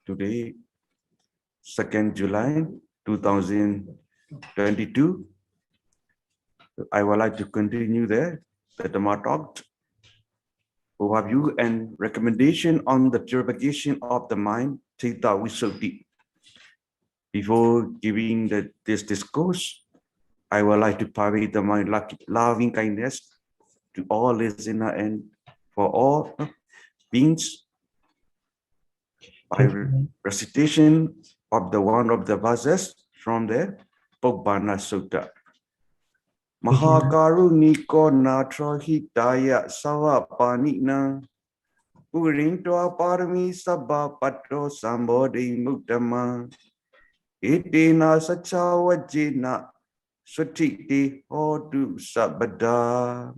today, 2nd July 2022. I would like to continue the Dhamma talk, overview and recommendation on the purification of the mind, Cittavisuddhi. Before giving this discourse, I would like to parade my loving kindness to all listeners and for all beings by recitation of one of the verses from the Pogvana Sutta. Mahakaruniko natra hitaya sava panina Purintoa parami sabba patro sambodhi muktama Itina sachawajina Sutiti hodu sabada.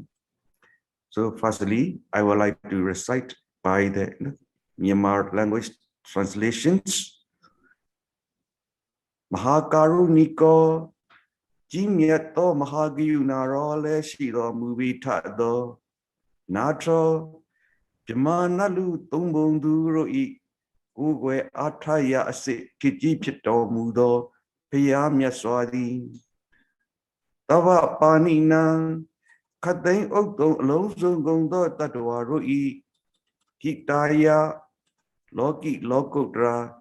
So firstly, I would like to recite by the Myanmar language translations. Mahakaruniko Jimyato Mahagiyunaro le shiro mubitado Natro Jamanalu tumbunduro I Uwe ataya ase kijipito mudo Piyamya swadi Tava panina Katain okto longzong gongdo tatwaro I Kitaya Loki lokotra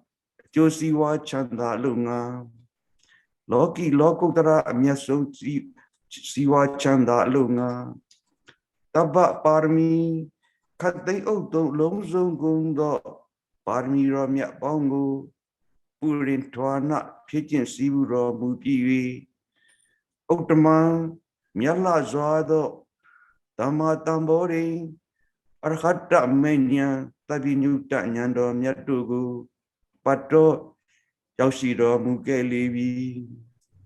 Josiwa chanda lunga Loki lokotra amyaso siwa chanda lunga Taba parmi Katain okto longzong gongdo Parmi ramya bongo Purin tuana Pigeon siburo mupiwi Oktama Myala Zwado Dhamma Tambori Arhata Menya Tabinyuta Nyando Myatugu Pato Yaushiro Mukelevi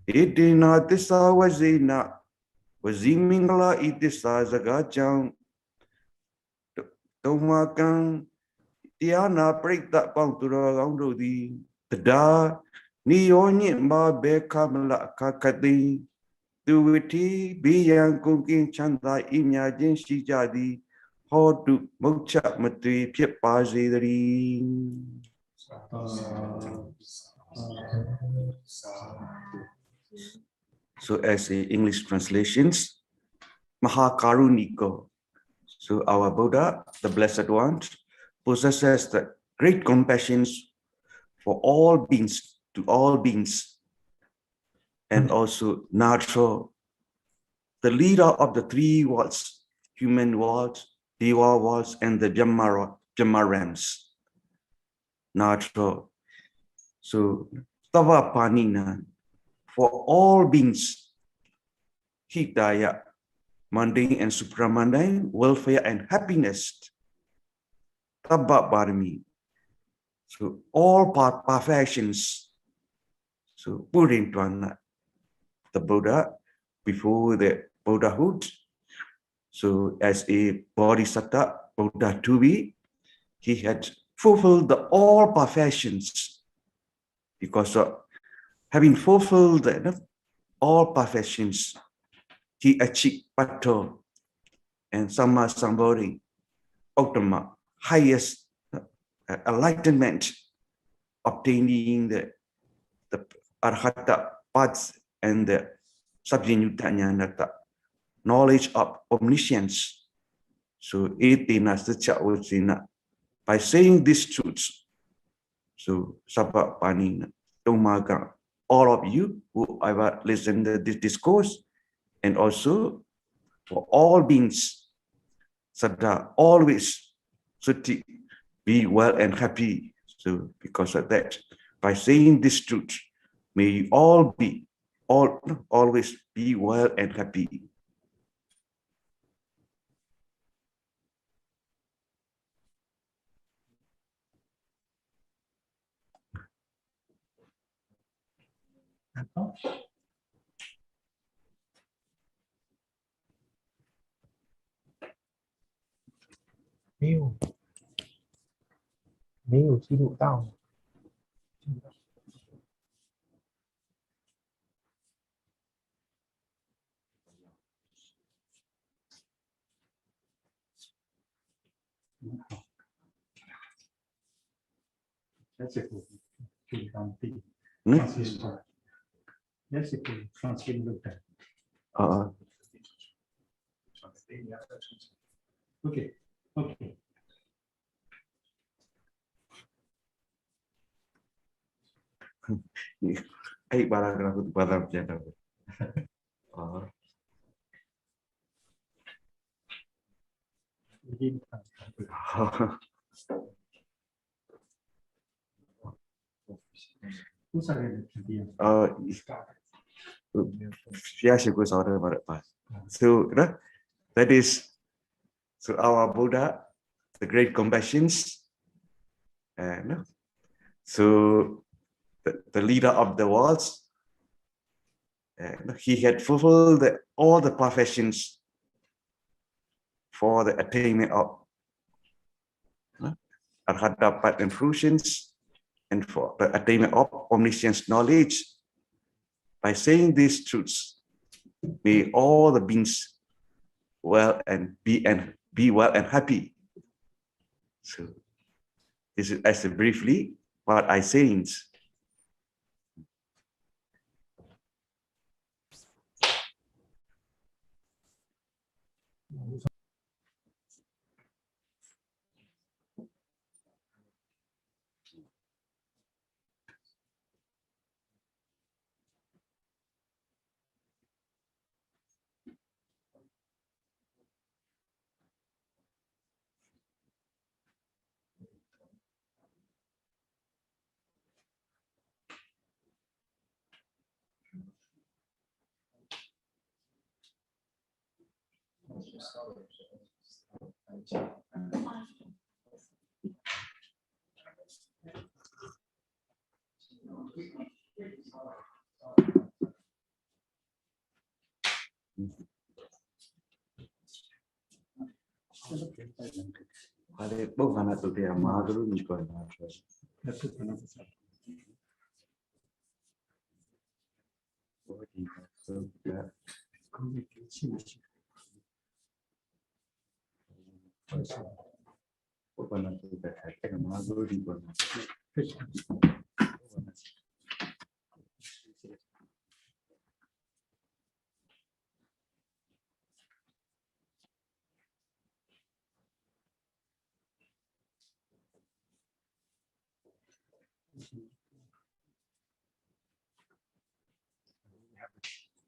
Itina Tisa Wazina Wazimingla Itisa Zagachang Tomakan Tiana Prita Pantura Gaundodi Tada Nionye Ma Bekamla Kakadi Duwiti Biyang Kunking Chanda Imyajin Shijadi Hodu Mocha Matri Pipazidari. So as the English translations, Mahakaruniko. So our Buddha, the Blessed One, possesses the great compassion for all beings, to all beings, and also natural, the leader of the three worlds, human world, Deva worlds, and the Brahma realms. Natural. So, Tava Panina, for all beings, Hidaya, mundane and supramundane, welfare and happiness. Tava Barmi. So, all perfections. So, Purin Tuana, the Buddha, before the Buddhahood. So, as a Bodhisattva, Buddha to be, he had fulfilled all perfections. Because of having fulfilled all perfections, he achieved Pato and Samma Sambodhi, Uttama, highest enlightenment, obtaining the Arhata paths and the Sabjinyutanyanata, knowledge of omniscience. So, Etina Sacha by saying these truths, so Sabha Panina, Tomaga, all of you who ever listened to this discourse, and also for all beings, Sada, always Suti, be well and happy. So, because of that, by saying this truth, may you all be, always be well and happy. Okay. Okay. Ay, paragraph itu pada bercanda. So that is so our Buddha, the great compassions, and so the leader of the world, he had fulfilled all the perfections for the attainment of Arhata path and fruitions, and for the attainment of omniscience knowledge. By saying these truths, may all the beings well and be well and happy. So this is as briefly what I say.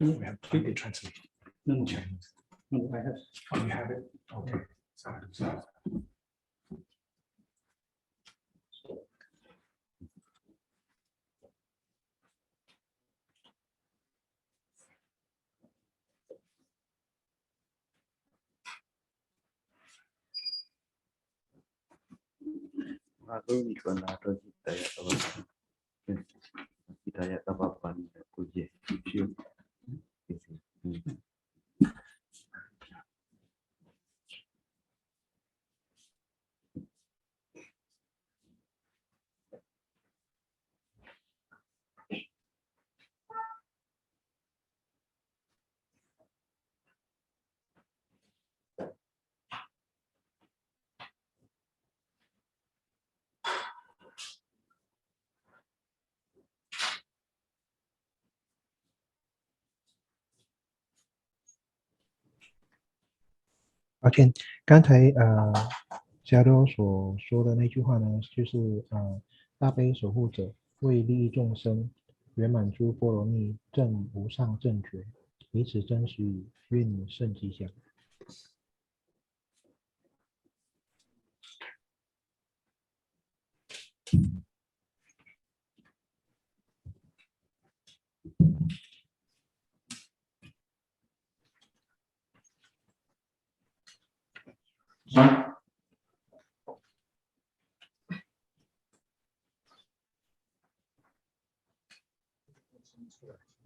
We have to translate. No Chinese. No, I have. Oh, you have it. Okay. Sorry.抱歉，刚才Sayadaw所说的那句话呢，就是大悲守护者为利益众生，圆满诸波罗蜜，证无上正觉，以此真实语，愿你甚吉祥。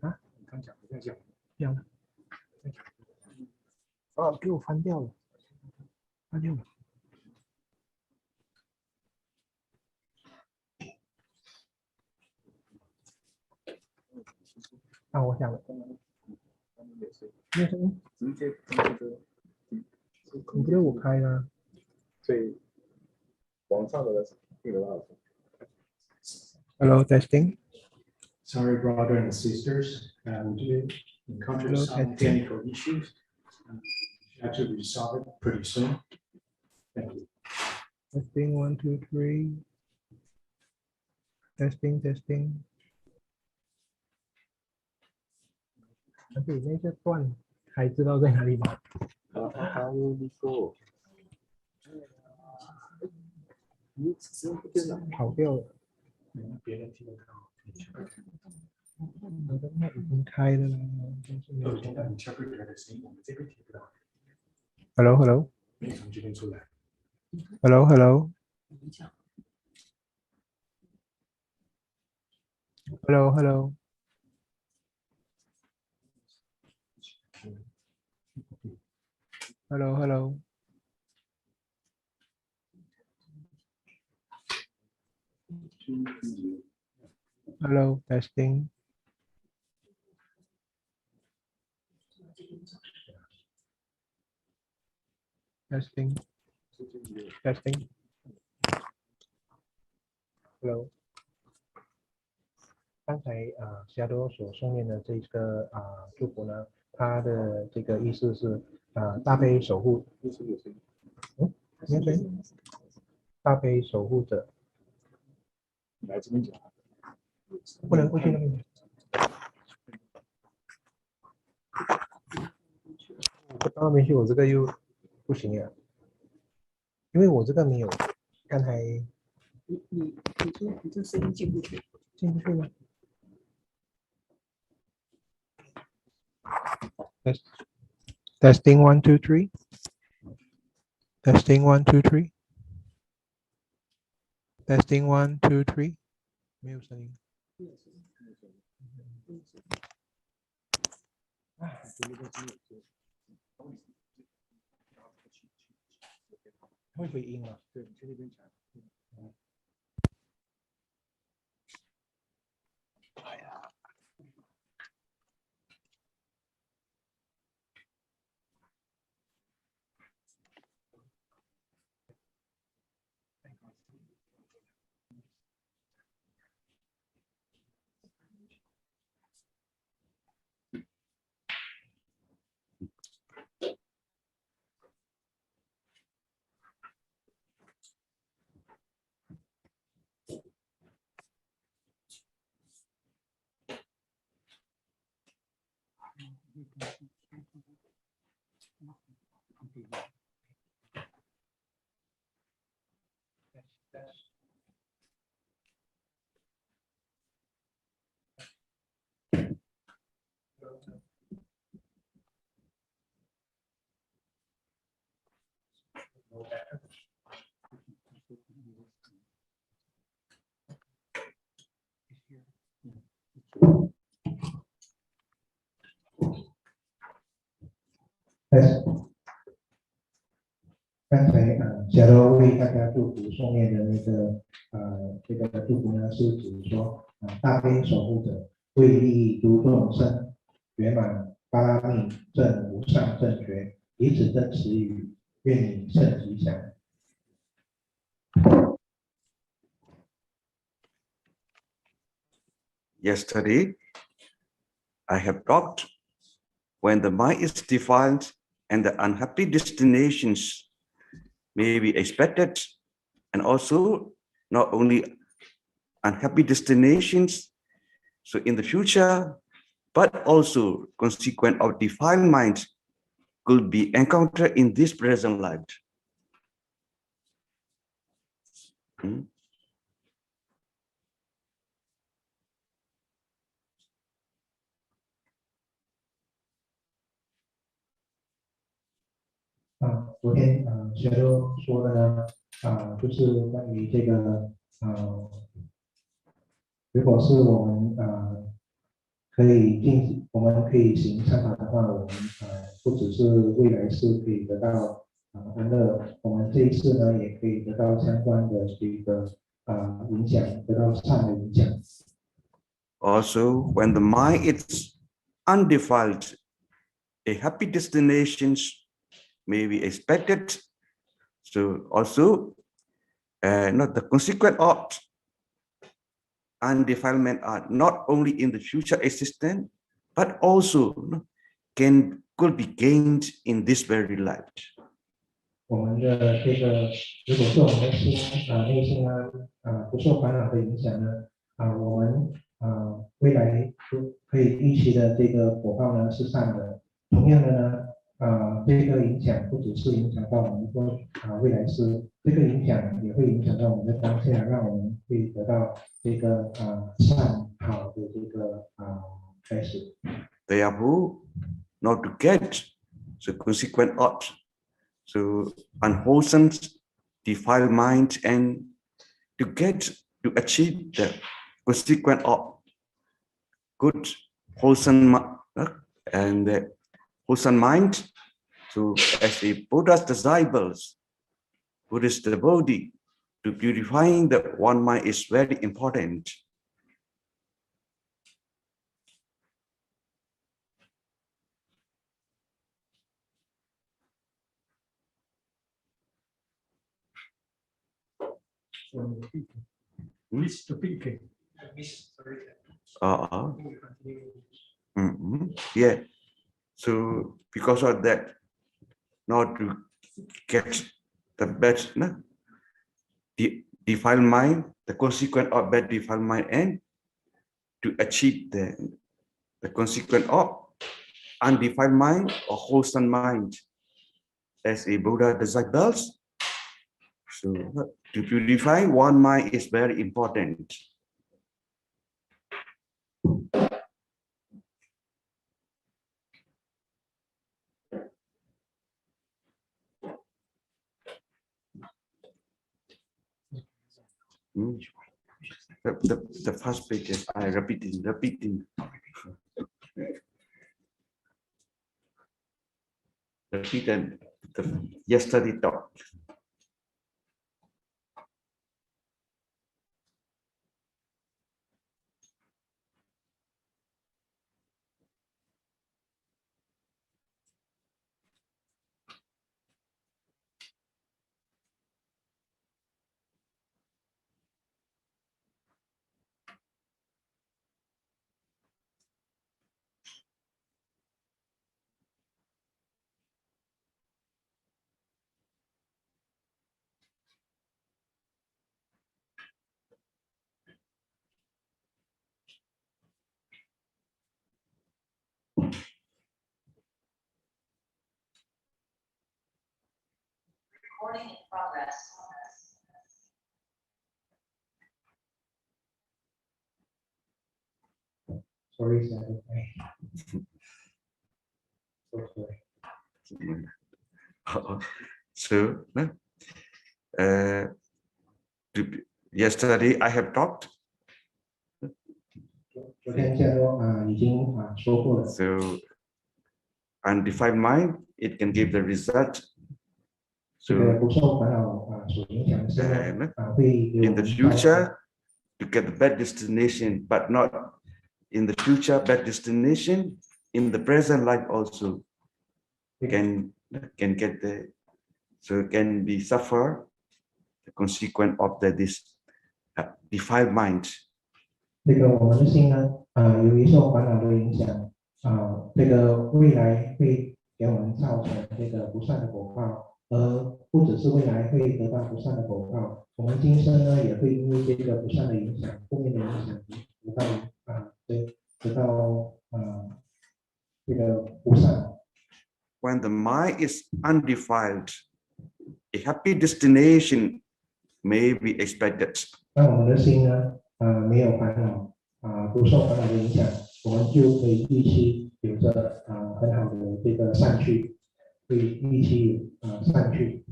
啊？你刚讲的这样的。哦，给我翻掉了，翻掉了。啊，我想了，没声音，直接你不对我开啊，所以网上的听得到。Hello, testing. Sorry, brothers and sisters, we encountered Hello, some testing. technical issues. Have to resolve it pretty soon. Thank you. Testing 1, 2, 3. Testing, testing. 而且那个段还知道在哪里吗？跑掉了。别人听得到。我的麦已经开了啦，但是没有听到 interpreter 的声音，我们这边听不到。 Hello, hello. 没有从这边出来。 Hello, hello. Hello, hello. Hello, hello. Hello, testing. Testing. Testing. Hello. 刚才Sayadaw所诵念的这个祝福呢，它的这个意思是大悲守护，没有声音，大悲守护者，来这边讲。不能过去那边。我到那边去，我这个又不行呀，因为我这个没有，刚才你这声音进不去，进不去吗？ Testing 1, 2, 3. Testing 1, 2, 3. Testing 1, 2, 3. 没有声音。会回音吗？对，去那边讲。哎呀。 刚才Sayadaw为大家祝福诵念的那个这个祝福呢，是指说大悲守护者为利益诸众生，圆满巴拉密正无上正觉，以此真词语，愿你甚吉祥。Yesterday, I have talked when the mind is defiled and the unhappy destinations may be expected, and also not only unhappy destinations, so in the future, but also consequent of defiled mind could be encountered in this present life. Hmm? 昨天Sayadaw说的呢，就是关于这个如果是我们我们可以行参法的话，我们不只是未来世可以得到安乐，我们这一次呢也可以得到相关的这个影响，得到善的影响。Also, when the mind is undefiled, a happy destinations may be expected. So also, not the consequent of and defilement are not only in the future existence, but also could be gained in this very life. 我们的这个，如果是我们的心内心不受烦恼的影响呢，我们未来可以预期的这个果报呢是善的。同样的呢，这个影响不只是影响到我们说未来世，这个影响也会影响到我们的当下，让我们会得到这个善好的这个开始。Therefore, not to get the consequent of so unwholesome, defiled mind, and to achieve the consequent of good, wholesome and wholesome mind. So, as a Buddha's disciples, Buddhist devotee, to purifying the one mind is very important. Please to pick. Yeah. So because of that, not to get the bad defiled mind, the consequence of bad defiled mind, and to achieve the consequence of undefiled mind or wholesome mind as a Buddha disciples. So to purify one mind is very important. The first page is I repeating. Repeated the yesterday talk. Recording in progress. Sorry, Sayadaw. So, yesterday I have talked. So, undefined mind, it can give the result. So, in the future, to get the bad destination, but not in the future bad destination, in the present life also can get the, so can be suffer the consequence of this defiled mind. 这个我们的心呢，由于受烦恼的影响，这个未来会给我们造成这个不善的果报，而不只是未来会得到不善的果报，我们今生呢也会因为这个不善的影响、负面的影响，得到这个不善。When the mind is undefiled, a happy destination may be expected. 当我们的心呢，没有烦恼，不受烦恼的影响，我们就可以预期有着很好的这个善趣，可以预期善趣。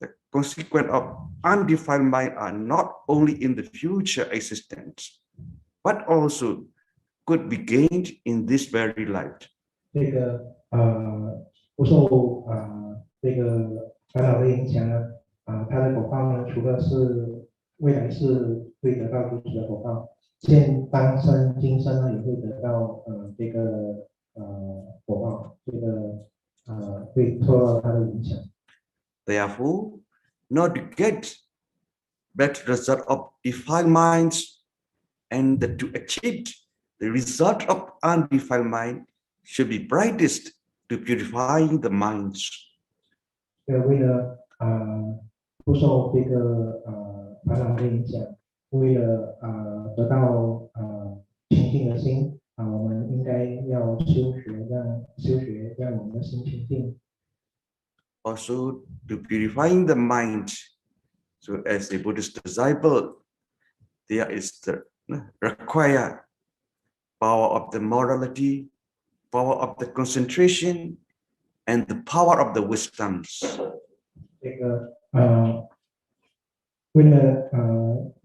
The consequence of undefiled mind are not only in the future existence, but also could be gained in this very life. 这个不受这个烦恼的影响呢，它的果报呢，除了是未来是会得到如此的果报，当生今生呢也会得到这个果报，这个会受到它的影响。Therefore, not to get better result of defiled minds, and to achieve the result of undefiled mind should be brightest to purifying the minds. 为了不受这个烦恼的影响，为了得到清净的心我们应该要修学，让我们的心清净。Also to purifying the mind. So as a Buddhist disciple, there is the required power of the morality, power of the concentration, and the power of the wisdoms. 这个为了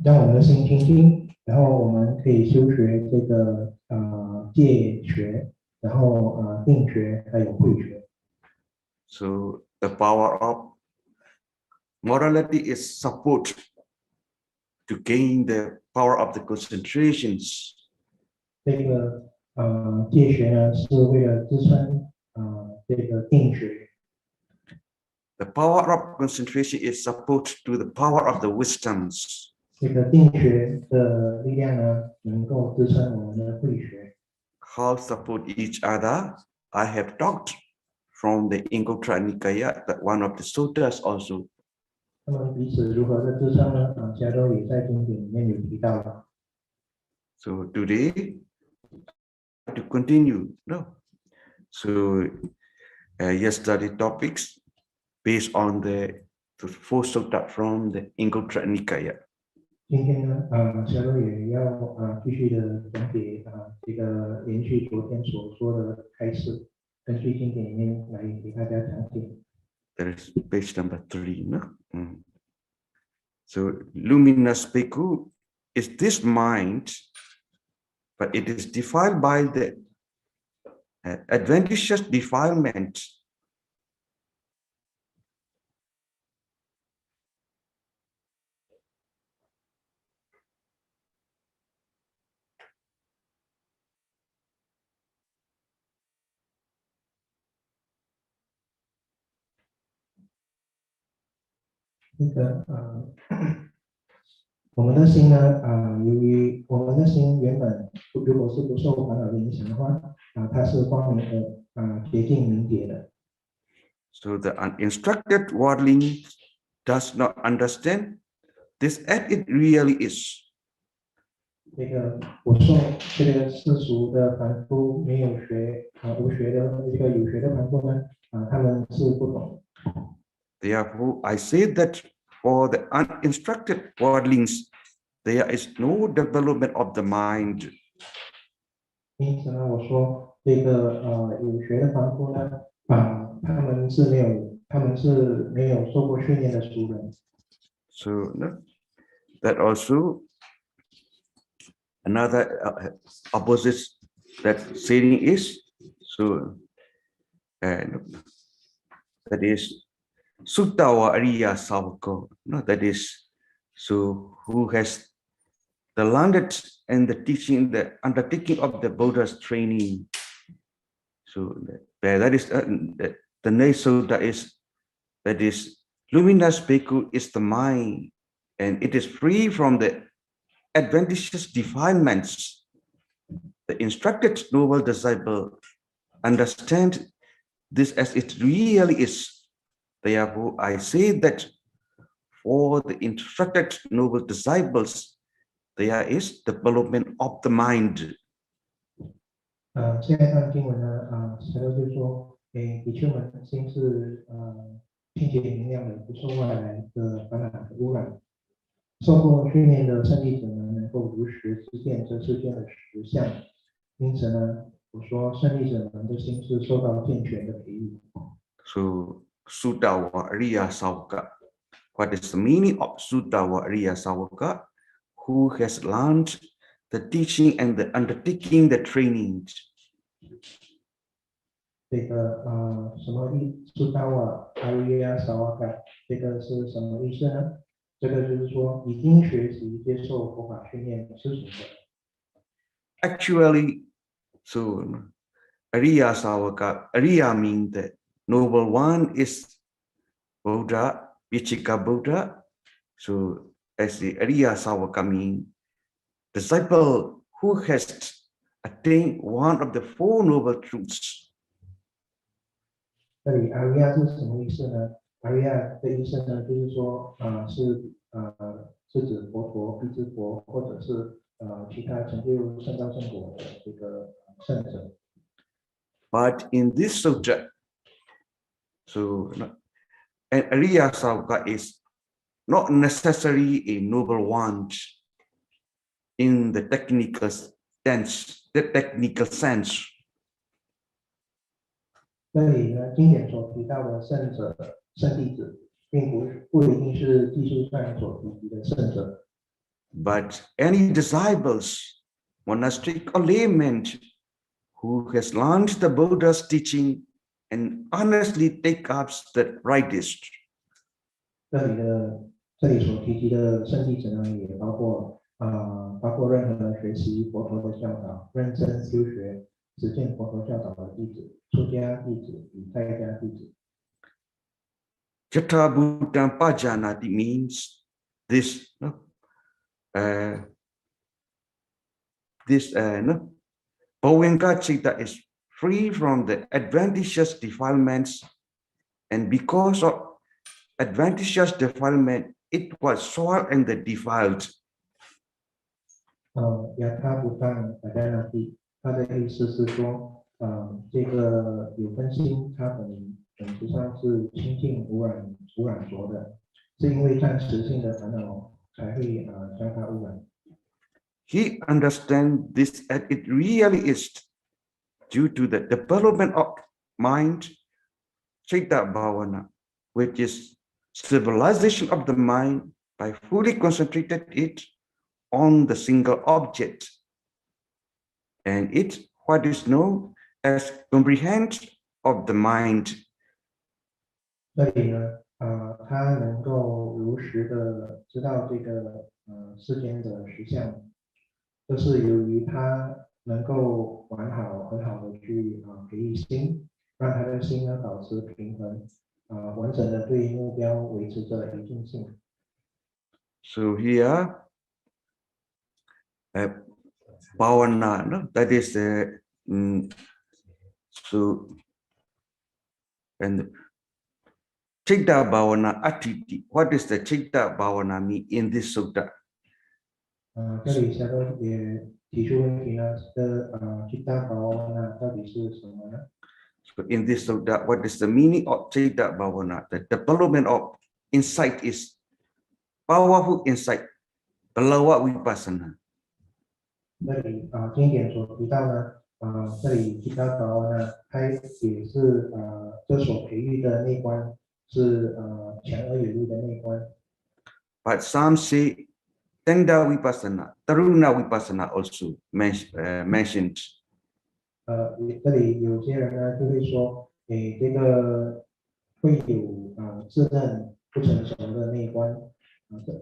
让我们的心清净，然后我们可以修学这个戒学，然后定学还有慧学。So the power of morality is support to gain the power of the concentrations. 这个戒学呢，是为了支撑这个定学。The power of concentration is support to the power of the wisdoms. 这个定学的力量呢，能够支撑我们的慧学。How support each other? I have talked from the Anguttara Nikaya, that one of the sutras also. 他们彼此如何的支撑呢？加州也在经典里面有提到了。So today, to continue, no. So yesterday topics based on the four sutta from the Anguttara Nikaya. 今天呢，加州也要继续的讲解这个延续昨天所说的开示，根据经典里面来给大家讲解。There is page number 3, no? So luminous bhikkhu is this mind, but it is defiled by the adventitious defilement.我们的心呢，由于我们的心原本如果是不受烦恼的影响的话，它是光明的，洁净明洁的。So the uninstructed worldling does not understand this as it really is. 这个我受这个世俗的凡夫没有学无学的这个有学的凡夫呢，他们是不懂。Therefore, I say that for the uninstructed worldlings, there is no development of the mind. 因此呢，我说这个有学的凡夫呢，他们是没有受过训练的俗人。So that also another opposite that saying is so that is Cittavisuddhi Ariya Savaka. No, that is so who has the learned and the teaching, the undertaking of the Buddha's training. So that is the next sutta is that is luminous bhikkhu is the mind, and it is free from the adventitious defilements. The instructed noble disciple understand this as it really is. Therefore, I say that for the instructed noble disciples, there is development of the mind. 现在看经文呢，神就说，比丘们心是清洁明亮的，不受外来的烦恼的污染。受过训练的圣弟子呢，能够如实知见这世间的实相。因此呢，我说圣弟子们的心是受到健全的培育。So Cittavisuddhi Ariya Savaka. What is the meaning of Cittavisuddhi Ariya Savaka? Who has learned the teaching and the undertaking the training. 这个什么Cittavisuddhi Ariya Savaka 这个是什么意思呢？这个就是说已经学习接受佛法训练的师承的。Actually, so Ariya Savaka, Ariya means the noble one is Buddha, Vichika Buddha. So as the Ariya Savaka means disciple who has attained one of the Four Noble Truths. 这里阿维亚是什么意思呢？阿维亚的意思呢，就是说，是指佛陀、辟支佛，或者是其他成就圣道圣果的这个圣者。But in this sutta, so an Ariya Savaka is not necessarily a noble one in the technical sense. 这里呢，经典所提到的圣者、圣弟子，并不一定是技术上所提及的圣者。But any disciples, monastic or laymen, who has learned the Buddha's teaching and honestly take up the rightest. 这里所提及的圣弟子呢，也包括任何学习佛陀的教导、认真修学、实践佛陀教导的弟子、出家弟子与在家弟子。Cittavisuddhi Pajanati means this Bhavanka Citta is free from the adventitious defilements, and because of adventitious defilement, it was soiled and defiled. 亚他不当阿加那蒂，他的意思是说，这个有分心，它本质上是清净无染浊的，是因为暂时性的烦恼才会将它污染。He understands this as it really is due to the development of mind, Citta Bhavana, which is civilization of the mind by fully concentrated it on the single object, and it what is known as comprehension of the mind. 这里呢，他能够如实的知道这个世间的实相，这是由于他能够很好的去培育心，让他的心呢保持平衡，完整的对目标维持着一致性。So here, Bhavana, no? That is so, and Citta Bhavana Atiti. What is the Citta Bhavana mean in this sutta? 这里下头也提出问题呢，Citta Bhavana到底是什么呢？ So in this sutta, what is the meaning of Citta Bhavana? The development of insight is powerful insight, Balawa Vipassana. 这里经典所提到呢，这里其他呢，它也是这所培育的内观是强而有力的内观。But some say Tenda Vipassana, Taruna Vipassana also mentioned. 这里有些人呢就会说，这个会有自认不成熟的内观，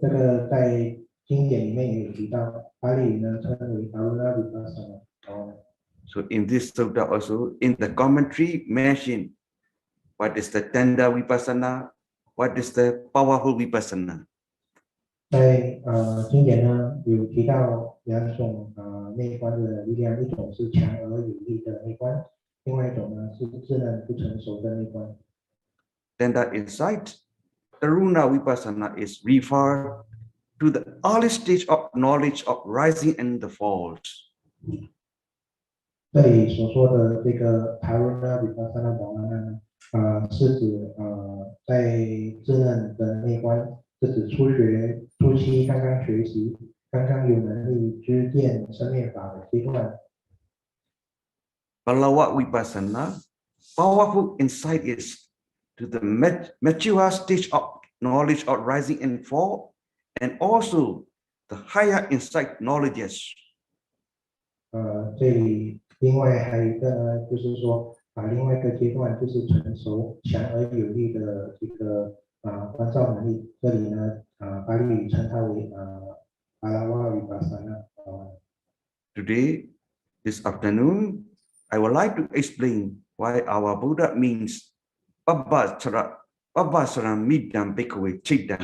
这个在经典里面也有提到，巴利语呢称为 Taruna Vipassana。So in this sutta also, in the commentary mentioned what is the Tenda Vipassana, what is the powerful Vipassana. 在经典呢有提到两种内观的力量，一种是强而有力的内观，另外一种呢是自认不成熟的内观。Tenda insight, Taruna Vipassana is referred to the early stage of knowledge of rising and the falls. 这里所说的这个 Taruna Vipassana Bhavana 呢，是指在自认的内观，是指初期刚刚学习、刚刚有能力知见生灭法的阶段。Balawa Vipassana, powerful insight is to the mature stage of knowledge of rising and fall, and also the higher insight knowledges. 这里另外还有一个呢，就是说另外一个阶段就是成熟、强而有力的这个观照能力。这里呢，巴利语称它为巴拉瓦维巴萨那。Today, this afternoon, I would like to explain why our Buddha means Pabbasara Midam Bhikkhave Citta.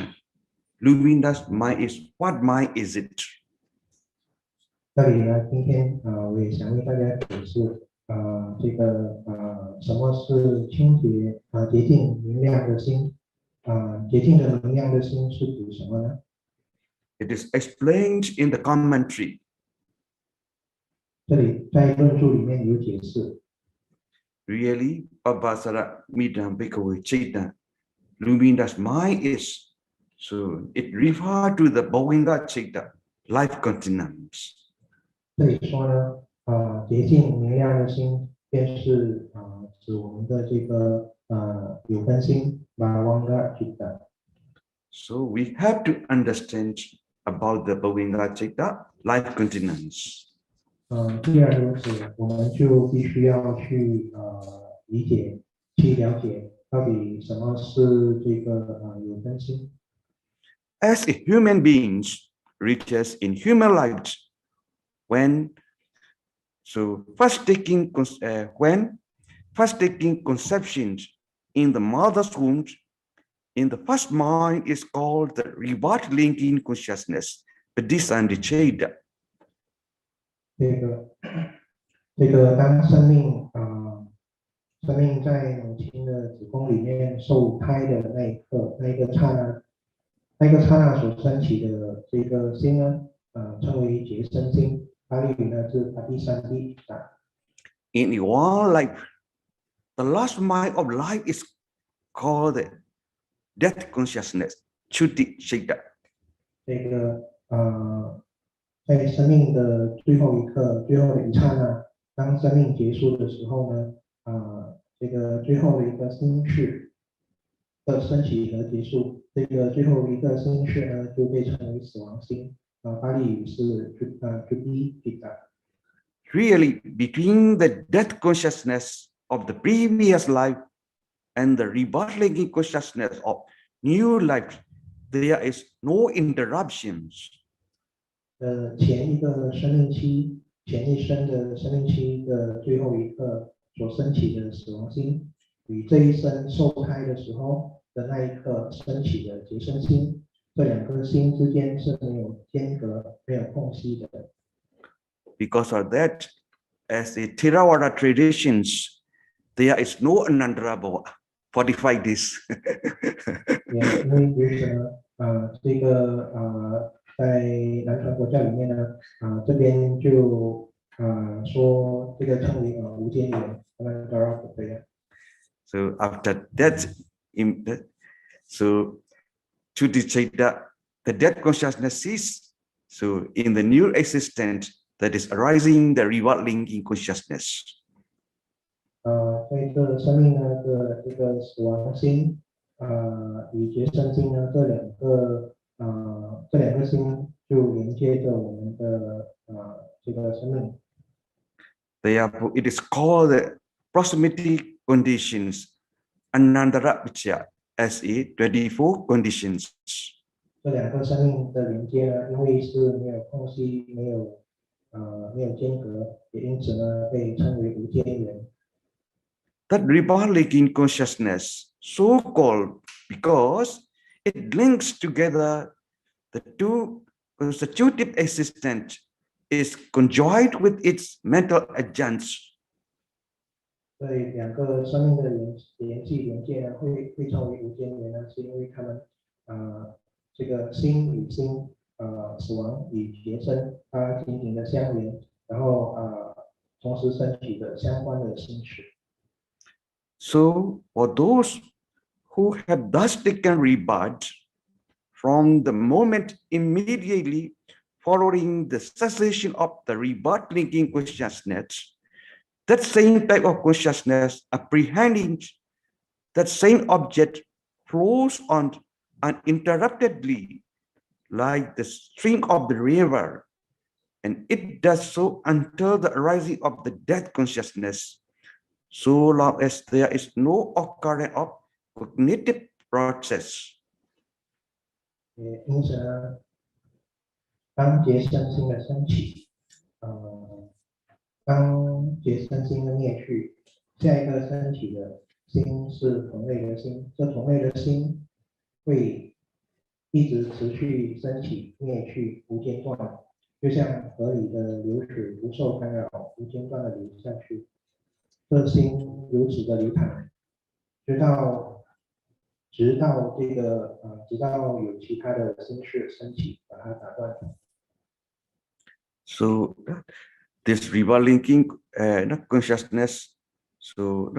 Luminous mind is what mind is it? 这里呢，今天我也想为大家解释这个什么是清洁洁净明亮的心洁净的明亮的心是指什么呢？ It is explained in the commentary. 这里在论述里面有解释。 Really, Abhasara Midam Bhikkhave Chaitanya, luminous mind is. So it refers to the Bhavinga Chaitanya, life continuance. 这里说呢，洁净明亮的心，便是指我们的这个有根心 Bhavanga Citta。 So we have to understand about the Bhavinga Chaitanya, life continuance. 既然如此，我们就必须要去理解、去了解到底什么是这个有根心。 As a human beings reaches in human lives, when first taking conceptions in the mother's womb, in the first mind is called the rebirth linking consciousness, PATVDH. 这个当生命在母亲的子宫里面受胎的那一刻，那个刹那所升起的这个心呢，称为觉生心。巴利语呢是PATVDH。 In one life, the last mind of life is called the death consciousness, Cittavisuddhi. 这个在生命的最后一刻、最后的一刹那，当生命结束的时候呢，这个最后的一个心事的升起和结束，这个最后一个心事呢，就被称为死亡心。巴利语是Cittavisuddhi。 Really, between the death consciousness of the previous life and the rebirth linking consciousness of new life, there is no interruptions. 前一个生命期、前一生的生命期的最后一刻所升起的死亡心，与这一生受胎的时候的那一刻升起的觉生心，这两颗心之间是没有间隔、没有空隙的。 Because of that, as the Theravada traditions, there is no Anandarabhava, 45 days. 因为为什么这个在南传佛教里面呢，这边就说这个称为无间缘 Anandarabhava。 So after that, so to the Chaitanya, the death consciousness ceases. So in the new existence, that is arising the rebirth linking consciousness. 在这生命呢的这个死亡心与觉生心呢，这两个心就连接着我们的这个生命。 Therefore, it is called the proximity conditions, Anandara Vichya, as a 24 conditions. 这两个生命的连接呢，因为是没有空隙、没有间隔，也因此呢被称为无间缘。 That rebirth linking consciousness, so called because it links together the two constitutive existence, is conjoined with its mental agents. 所以两个生命的连接呢，会称为无间缘呢，是因为他们这个心与心死亡与觉生，它紧紧的相连，然后同时升起的相关的心识。 So for those who have thus taken rebirth from the moment immediately following the cessation of the rebirth linking consciousness, that same type of consciousness apprehending that same object flows on uninterruptedly like the stream of the river, and it does so until the arising of the death consciousness, so long as there is no occurrence of cognitive process. 因此呢，当觉生心的升起，当觉生心的灭去，下一个升起的心是同类的心，这同类的心会一直持续升起灭去，无间断。就像河里的流水不受干扰，无间断的流下去，这心如此的流淌，直到有其他的心事升起，把它打断。So this river linking consciousness. So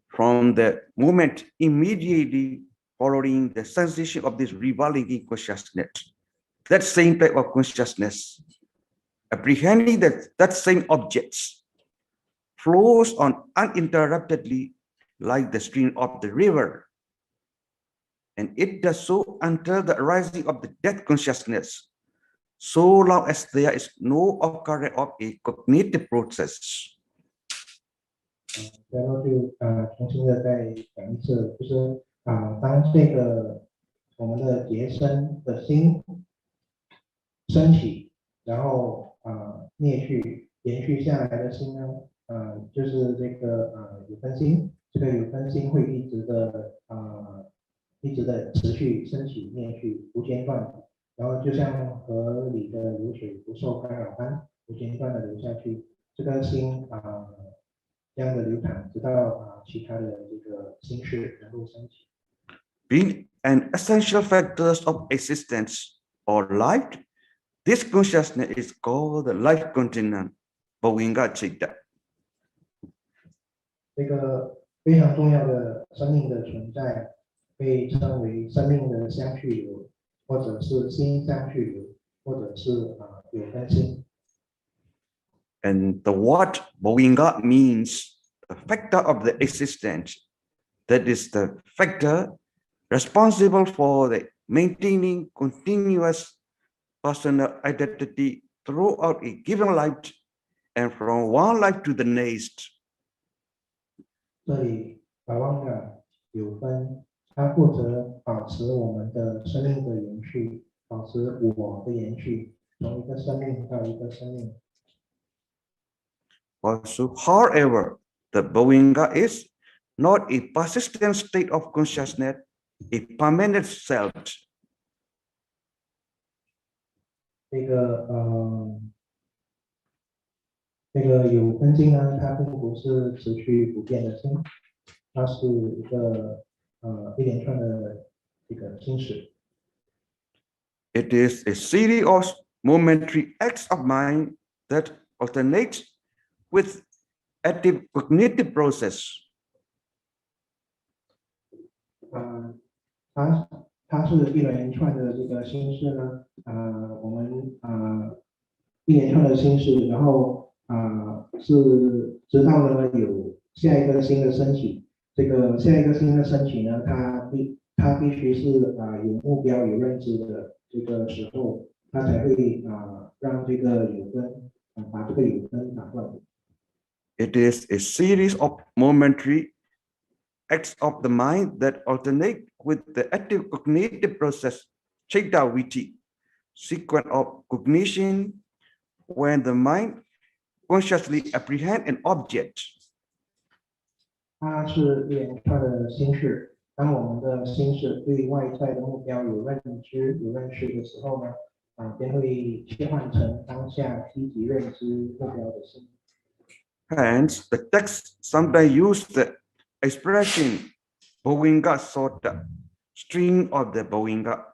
from the moment immediately following the sensation of this river linking consciousness, that same type of consciousness, apprehending that same objects, flows on uninterruptedly like the stream of the river. And it does so until the arising of the death consciousness, so long as there is no occurrence of a cognitive process. 然后就重新的再讲一次，就是当这个我们的结生的心升起，然后灭去，延续下来的心呢，就是这个有分心，这个有分心会一直的持续升起灭去，无间断，然后就像河里的流水不受干扰般，无间断的流下去，这个心这样的流淌，直到其他的这个心事能够升起。Being an essential factors of existence or life, this consciousness is called the life continuum, Bhavanga Citta. 这个非常重要的生命的存在，被称为生命的相续流，或者是心相续流，或者是有分心。And the word Bhavanga means the factor of the existence. That is the factor responsible for the maintaining continuous personal identity throughout a given life and from one life to the next. 这里Bhavanga有分，它负责保持我们的生命的延续，保持我的延续，从一个生命到一个生命。Also, however, the Bhavanga is not a persistent state of consciousness, a permanent self. 这个有分心呢，它并不是持续不变的心，它是一个一连串的这个心识。It is a series of momentary acts of mind that alternate with active cognitive process. 它是一连串的这个心事呢，我们一连串的心事，然后是直到呢有下一个新的升起，这个下一个新的升起呢，它必须是有目标有认知的这个时候，它才会让这个有分把这个有分打断。It is a series of momentary acts of the mind that alternate with the active cognitive process, Cittavisuddhi, sequence of cognition, when the mind consciously apprehend an object. 它是一连串的心事，当我们的心事对外在的目标有认知、有认识的时候呢，便会切换成当下积极认知目标的心。Hence, the text sometimes use the expression Bhavanga Sota, stream of the Bhavanga,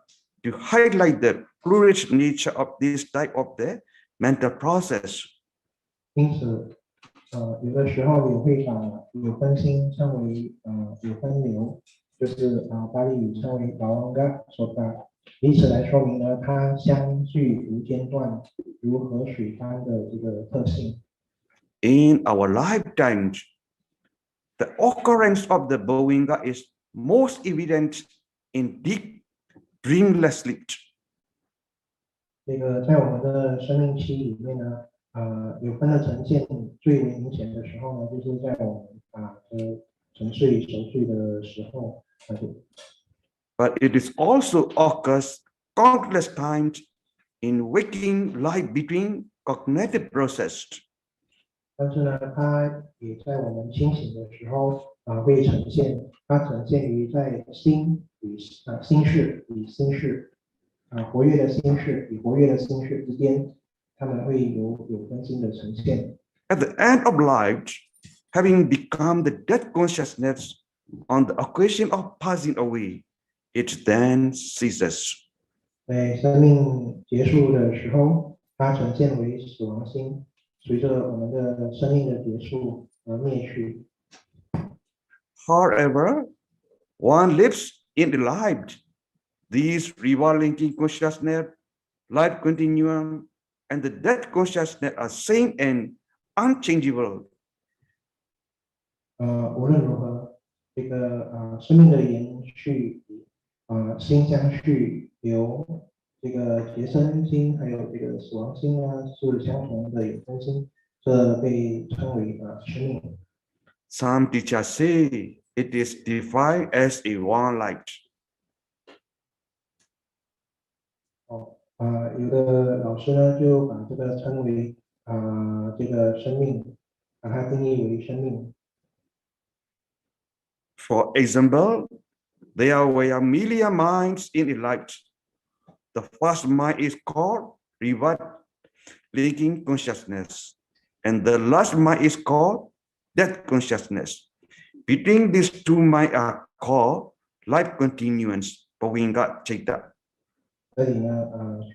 to highlight the fluid nature of this type of the mental process. 因此，有的时候也会把有分心称为有分流，就是巴利语称为Bhavanga Sota，以此来说明呢，它相续无间断，如河水般的这个特性。In our lifetimes, the occurrence of the Bhavanga is most evident in deep dreamless sleep. 这个在我们的生命期里面呢，有分的呈现最为明显的时候呢，就是在我们沉睡熟睡的时候。But it is also occurs countless times in waking life between cognitive process. 但是呢，它也在我们清醒的时候会呈现，它呈现于在心与心事与心事。活跃的心事与活跃的心事之间，他们会有分心的呈现。At the end of life, having become the dead consciousness on the occasion of passing away, it then ceases. 在生命结束的时候，它呈现为死亡心，随着我们的生命的结束而灭去。However, one lives in the light. These reward-linking consciousness, light continuum, and the dead consciousness are same and unchangeable. 无论如何，这个生命的延续，心相续由这个结生心，还有这个死亡心呢，是相同的有分心，这被称为生命。Some teachers say it is defined as a one light. 有的老师呢就把这个称为这个生命，把它定义为生命。For example, there were a million minds in a light. The first mind is called reward-linking consciousness, and the last mind is called death consciousness. Between these two minds are called life continuance, Pavinga Chaita. 这里呢，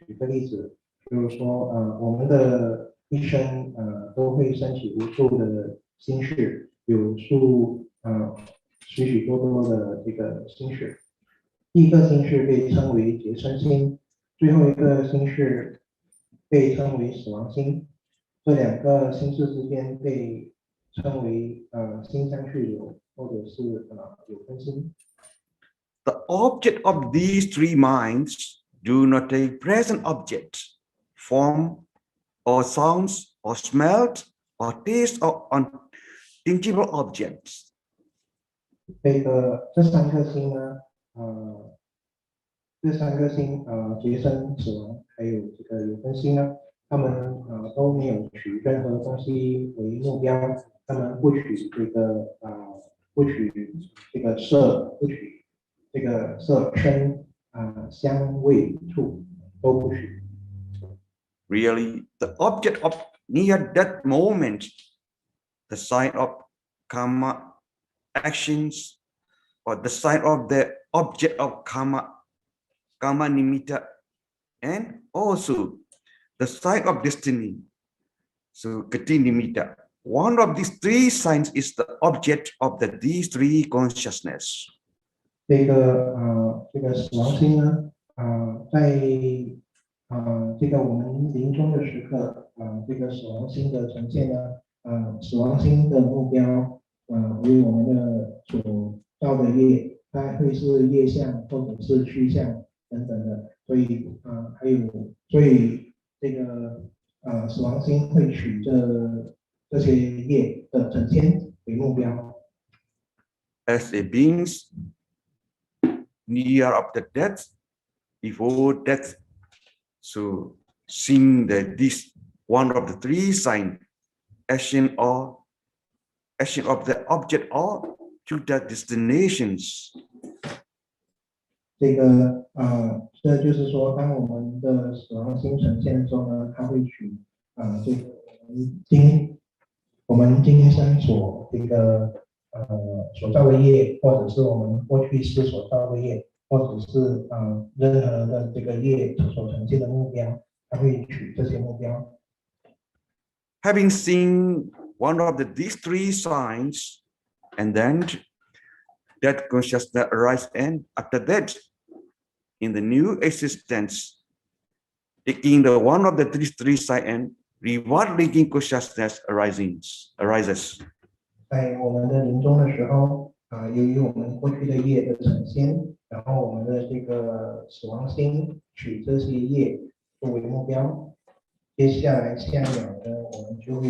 举个例子，就是说，我们的一生，都会升起无数的心事，有许许多多的这个心事。第一个心事被称为结生心，最后一个心事被称为死亡心。这两个心事之间被称为心相续流，或者是有分心。The object of these three minds do not take present objects, form, or sounds, or smelt, or taste, or untangible objects. 这三颗心呢，结生、死亡，还有这个有分心呢，他们都没有取任何东西为目标，他们不取这个色，不取这个色声香味触都不许。Really, the object of near that moment, the sign of karma actions, or the sign of the object of karma nimitta, and also the sign of destiny, so gati nimitta. One of these three signs is the object of these three consciousness. 这个死亡心呢，在这个我们临终的时刻，这个死亡心的呈现呢，死亡心的目标，为我们的所造的业，它会是业相或者是虚相等等的，所以这个死亡心会取这些业的呈现为目标。As a beings near of the death, before death, so seeing that this one of the three signs, action of the object or to the destinations. 这就是说，当我们的死亡心呈现的时候呢，它会取这个我们今生所所造的业，或者是我们过去世所造的业，或者是任何的这个业所呈现的目标，它会取这些目标。Having seen one of these three signs, and then that consciousness arises, and after that, in the new existence, taking the one of the three signs and reward-linking consciousness arises. 在我们的临终的时候，由于我们过去的业的呈现，然后我们的这个死亡心取这些业作为目标，接下来下一秒呢，我们就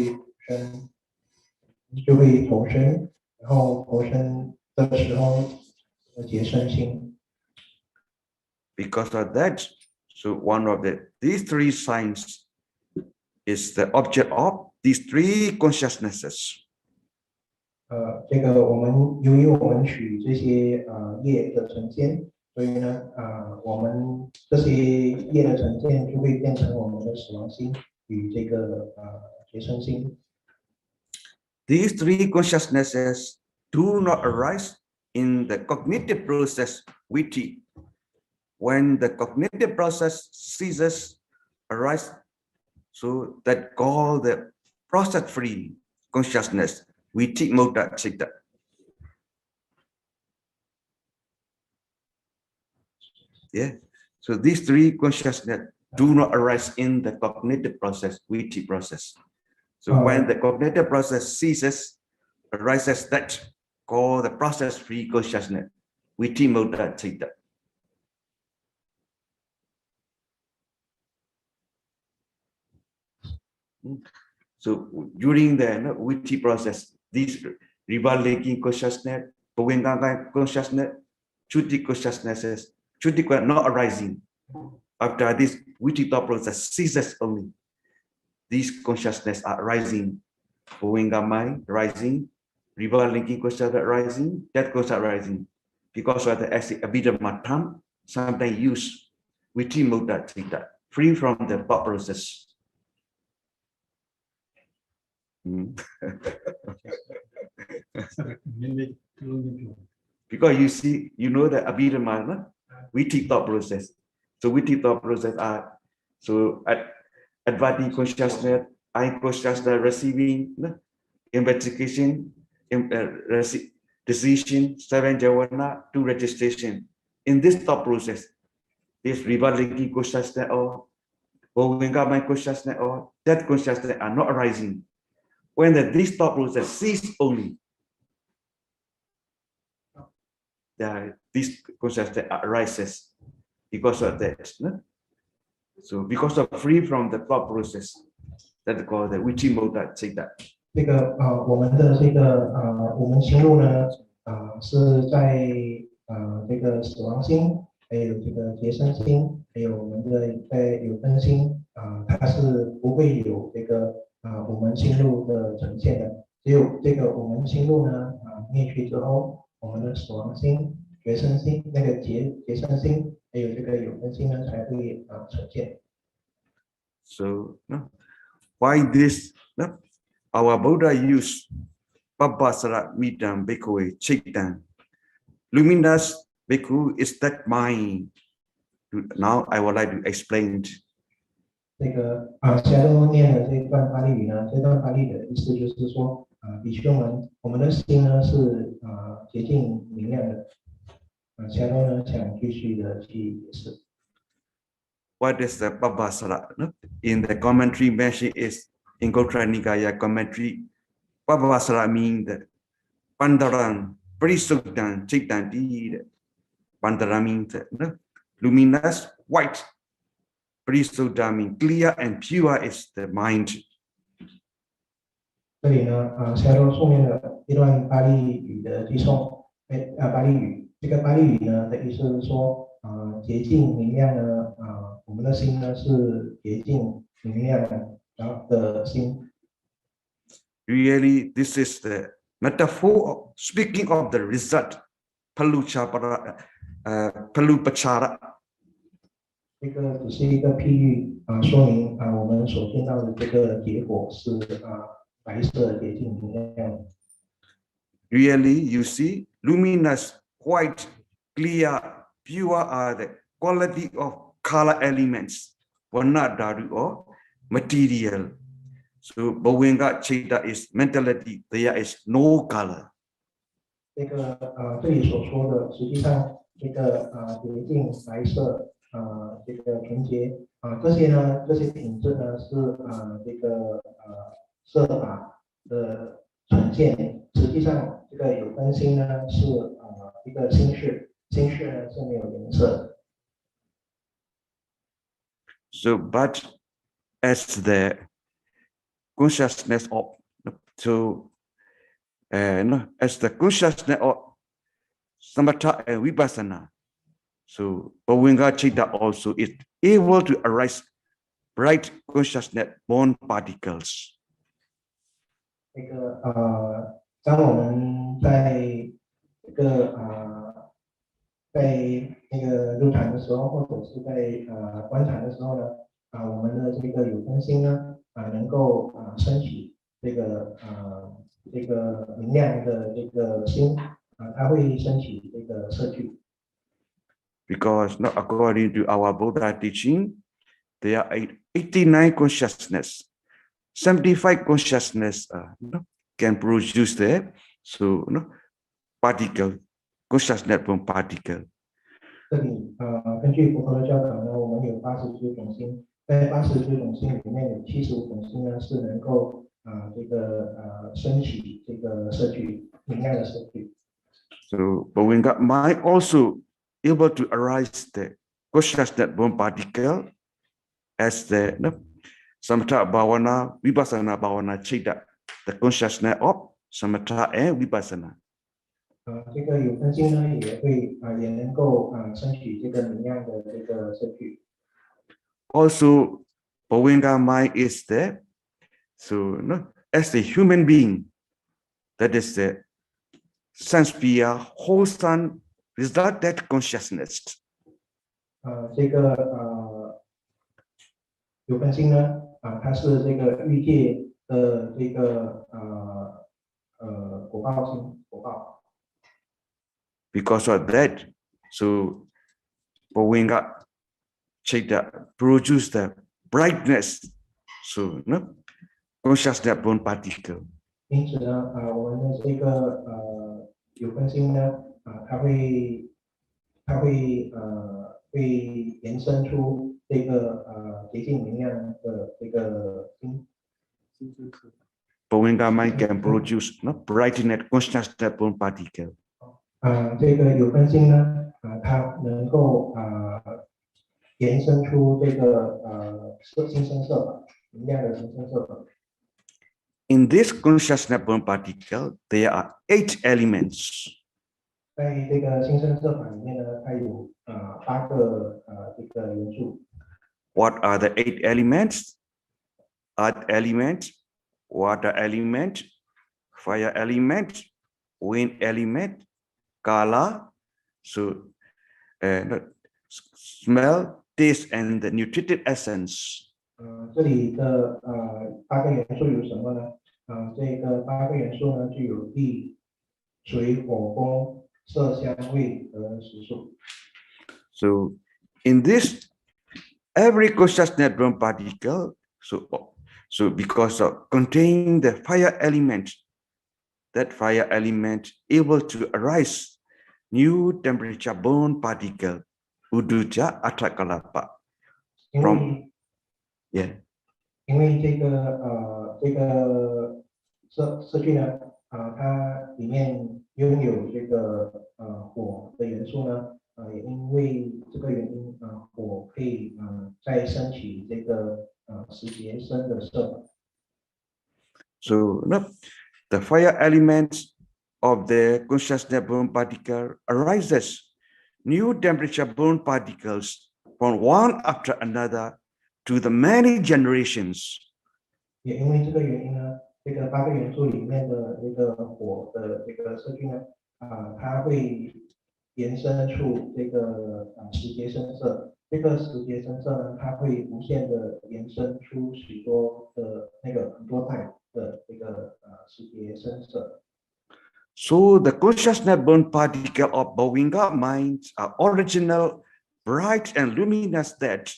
会投生，然后投生的时候结生心。Because of that, so one of these three signs is the object of these three consciousnesses. 由于我们取这些业的呈现，所以呢，我们这些业的呈现就会变成我们的死亡心与这个觉生心。These three consciousnesses do not arise in the cognitive process viti. When the cognitive process ceases, arise, so that called the process-free consciousness, viti mota citta. Yeah. So these three consciousness do not arise in the cognitive process, viti process. So when the cognitive process ceases, arises that called the process-free consciousness, viti mota citta. So during the viti process, these rival-linking consciousness, Pawengangai consciousness, Chuti consciousnesses, Chuti are not arising. After this viti thought process ceases only, these consciousness are rising. Pawengamai rising, rival-linking consciousness rising, that consciousness rising. Because of the acid abhidhamma, sometimes use viti mota citta, free from the thought process. Because you see, you know the abhidhamma, viti thought process. So viti thought process are so at advati consciousness, I consciousness receiving investigation, decision, seven javana to registration. In this thought process, this rival-linking consciousness or Govingamai consciousness or that consciousness are not arising. When this thought process ceases only, this consciousness arises because of that. No? So because of free from the thought process, that's called the viti mota citta. 这个我们的这个我们心路呢，是在这个死亡心，还有这个觉生心，还有我们的在有分心它是不会有这个我们心路的呈现的。只有这个我们心路呢灭去之后，我们的死亡心、觉生心、那个觉生心，还有这个有分心呢才会呈现。So why this? Our Buddha used Pabbasara Midam Bhikkhu Chitan. Luminous Bhikkhu is that mind. Now I would like to explain. 这个夏多念的这段巴利语呢，这段巴利的意思就是说，比丘们，我们的心呢是洁净明亮的。夏多呢想继续的去解释。What is the Pabbasara? In the commentary mention is in Gotra Nikaya commentary, Pabbasara means the Pandaran, Parisuddhan, Chitanti. Pandara means luminous, white. Parisuddha means clear and pure is the mind. 这里呢，夏多诵念了一段巴利语的寄诵，巴利语。这个巴利语呢的意思是说，洁净明亮呢，我们的心呢是洁净明亮的心。Really, this is the metaphor of speaking of the result, Palupachara. 这个只是一个譬喻说明我们所见到的这个结果是白色洁净明亮。Really, you see, luminous, white, clear, pure are the quality of color elements, Varna Dharu or material. So Bhavenga Citta is mentality, there is no color. 这里所说的，实际上这个洁净白色这个纯洁这些品质呢是这个色法的呈现。实际上这个有分心呢是一个心事，心事呢是没有颜色的。So, but as the consciousness of as the consciousness of samatha and vipassana, so Bhavenga Citta also is able to arise bright consciousness born particles. 这个当我们在这个在那个入禅的时候，或者是在观禅的时候呢，我们的这个有根心呢，能够升起这个明亮的这个心，它会升起这个色聚。Because not according to our Buddha teaching, there are 89 consciousness, 75 consciousness can produce there. So particle, consciousness from particle. 这里根据佛陀的教导呢，我们有89种心，在89种心里面有75种心呢是能够升起这个色聚，明亮的色聚。So, but when God mind also able to arise the consciousness from particle as the samatha bhavana, vipassana bhavana chita, the consciousness of samatha and vipassana. 这个有根心呢，也能够升起这个明亮的这个色聚。Also, Bhavanga mind is there. So, as a human being, that is the sense via wholesome result that consciousness. 这个有根心呢，它是这个欲界的这个果报心，果报。Because of that, so Bhavanga Chaita produce the brightness, so consciousness born particle. 因此呢，我们的这个有根心呢，它会延伸出这个洁净明亮的这个心。Bhavanga mind can produce brightness, consciousness born particle. 这个有根心呢，它能够延伸出这个心声色法，明亮的心声色法。In this consciousness born particle, there are 8 elements. 在这个心声色法里面呢，它有8个这个元素。What are the 8 elements? Earth element, water element, fire element, wind element, color, so smell, taste, and the nutritive essence. 这里的8个元素有什么呢？这个8个元素呢，就有地、水、火、风、色、香味和食素。So in this, every consciousness born particle, so because of containing the fire element, that fire element able to arise new temperature born particle, uduja atakalapa. From yeah. 因为这个色聚呢，它里面拥有这个火的元素呢，也因为这个原因，火可以再升起这个时节生的色法。So the fire element of the consciousness born particle arises new temperature born particles from one after another to the many generations. 也因为这个原因呢，这个8个元素里面的这个火的这个色聚呢，它会延伸出这个时节生色。这个时节生色呢，它会无限的延伸出许多的很多代的这个时节生色。So the consciousness born particle of Bhavanga minds are original, bright and luminous that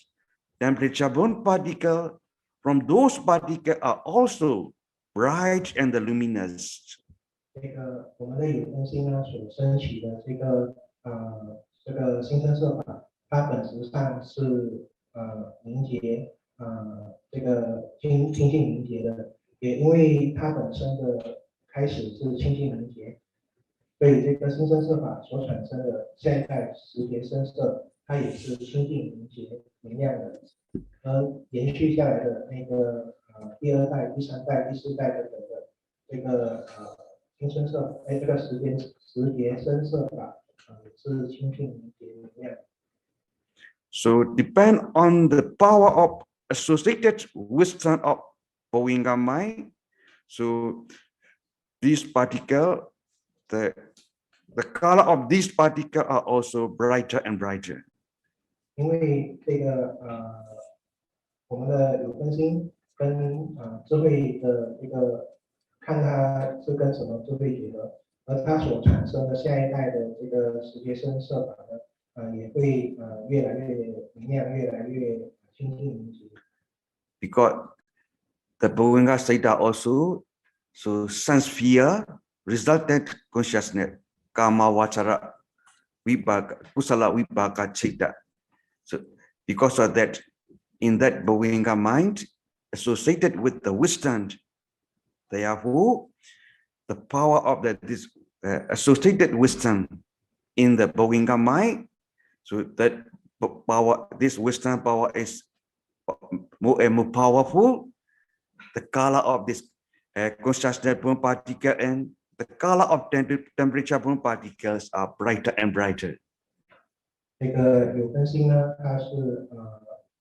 temperature born particle from those particles are also bright and luminous. 这个我们的有根心呢所升起的这个心声色法，它本质上是凝结这个清净凝结的，也因为它本身的开始是清净凝结，所以这个心声色法所产生的下一代时节生色，它也是清净凝结明亮的，而延续下来的那个第2代、第3代、第4代等等的这个心声色，这个时节生色法是清净凝结明亮。So depend on the power of associated wisdom of Bhavanga mind. So these particle, the the color of these particles are also brighter and brighter. 因为这个我们的有分心跟智慧的这个看它是跟什么智慧结合，而它所产生的下一代的这个识别声色法呢，也会越来越明亮，越来越清净明洁。Because the Bhavanga Citta also, so sense fear, resultant consciousness, kama vachara, vibhaka, kusala vibhaka citta. So because of that, in that Bhavanga mind, associated with the wisdom, therefore, the power of this associated wisdom in the Bhavanga mind, so that power, this wisdom power is more and more powerful. The color of this consciousness particle and the color of temperature particles are brighter and brighter. 这个有分心呢，它是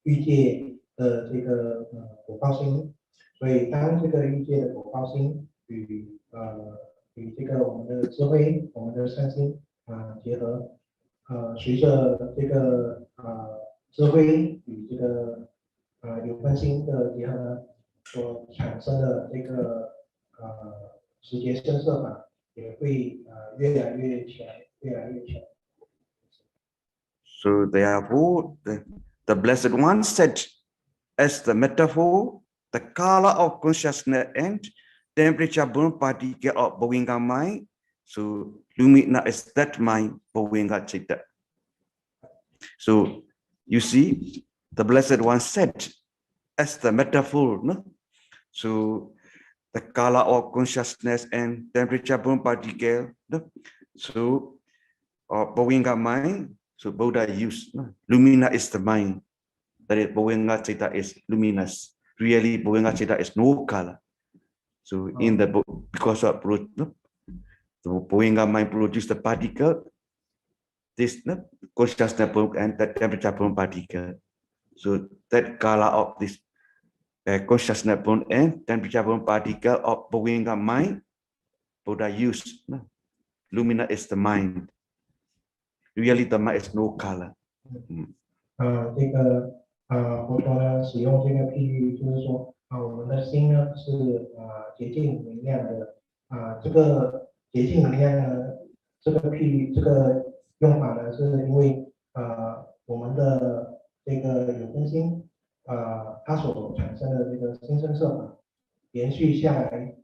欲界的这个果报心，所以当这个欲界的果报心与这个我们的智慧、我们的善心结合，随着这个智慧与这个有分心的结合呢，所产生的这个识别声色法也会越来越强，越来越强。So therefore, the Blessed One said, as the metaphor, the color of consciousness and temperature particle of Bhavanga mind, so Lumina is that mind, Bhavanga Citta. So you see, the Blessed One said, as the metaphor, no? So the color of consciousness and temperature particle, no? So Bhavanga mind, so Buddha used, no? Lumina is the mind, that is Bhavanga Citta is luminous. Really, Bhavanga Citta is no color. So in the book, because of no? The Bhavanga mind produce the particle, this no? Consciousness and the temperature particle. So that color of this consciousness and temperature particle of Bhavanga mind, Buddha used. No? Lumina is the mind. Really, the mind is no color. 这个佛陀呢使用这个譬喻，就是说我们的心呢是洁净明亮的这个洁净明亮呢，这个譬喻这个用法呢，是因为我们的这个有分心它所产生的这个心声色法延续下来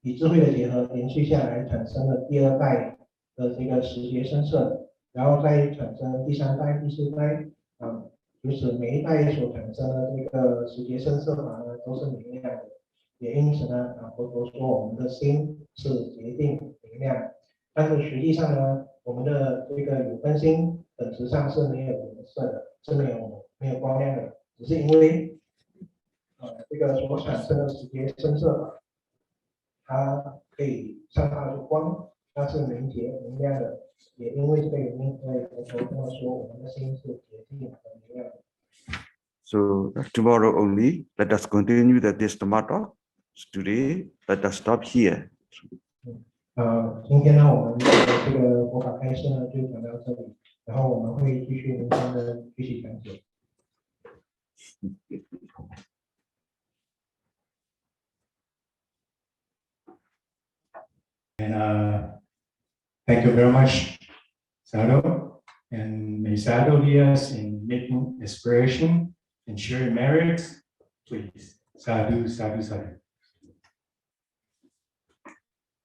与智慧的结合延续下来产生了第二代的这个识别声色，然后再产生第三代、第四代如此每一代所产生的这个识别声色法呢都是明亮的，也因此呢佛陀说我们的心是洁净明亮，但是实际上呢我们的这个有分心本质上是没有颜色的，是没有光亮的，只是因为这个所产生的识别声色法它可以散发出光，它是明洁明亮的，也因为这个原因，所以佛陀这么说，我们的心是洁净和明亮的。So tomorrow only, let us continue this Dhamma talk. Today, let us stop here. 今天呢，我们的这个佛法开示呢，就讲到这里，然后我们会继续明天的继续讲解。And thank you very much, Sayadaw. And may Sayadaw lead us in making inspiration and sharing merits, please. Sadhu, sadhu, sadhu.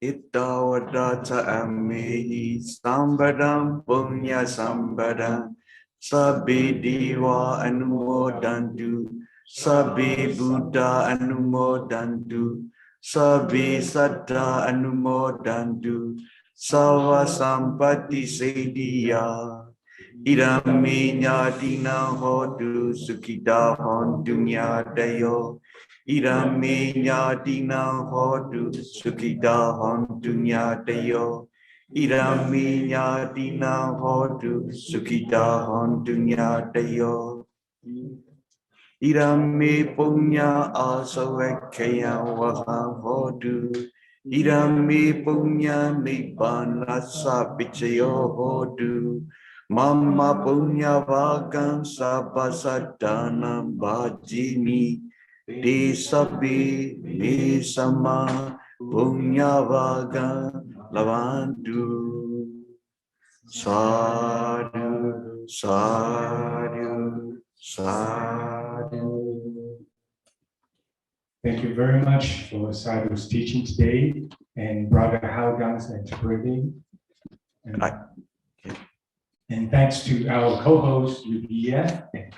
Ittavadata amehi sambadam punya sambadam sabbe deva anumodantu sabbe buddha anumodantu sabbe satta anumodantu sava sampatti sediya idame nyatina hotu sukhita hontu nyadayo Idame nyatina hotu sukhita hontu nyadayo. Idame nyatina hotu sukhita hontu nyadayo. Idame punya asavekaya vaha hotu. Idami punya nibbana sabichayo hodu. Mama punya vagang sabbasadana bhajimi. Desabi nisama punya vagang lavantu. Sadhu, sadhu, sadhu. Thank you very much for Sayadaw's teaching today and Brother Howgang's interpreting. And thanks to our co-host UBEF and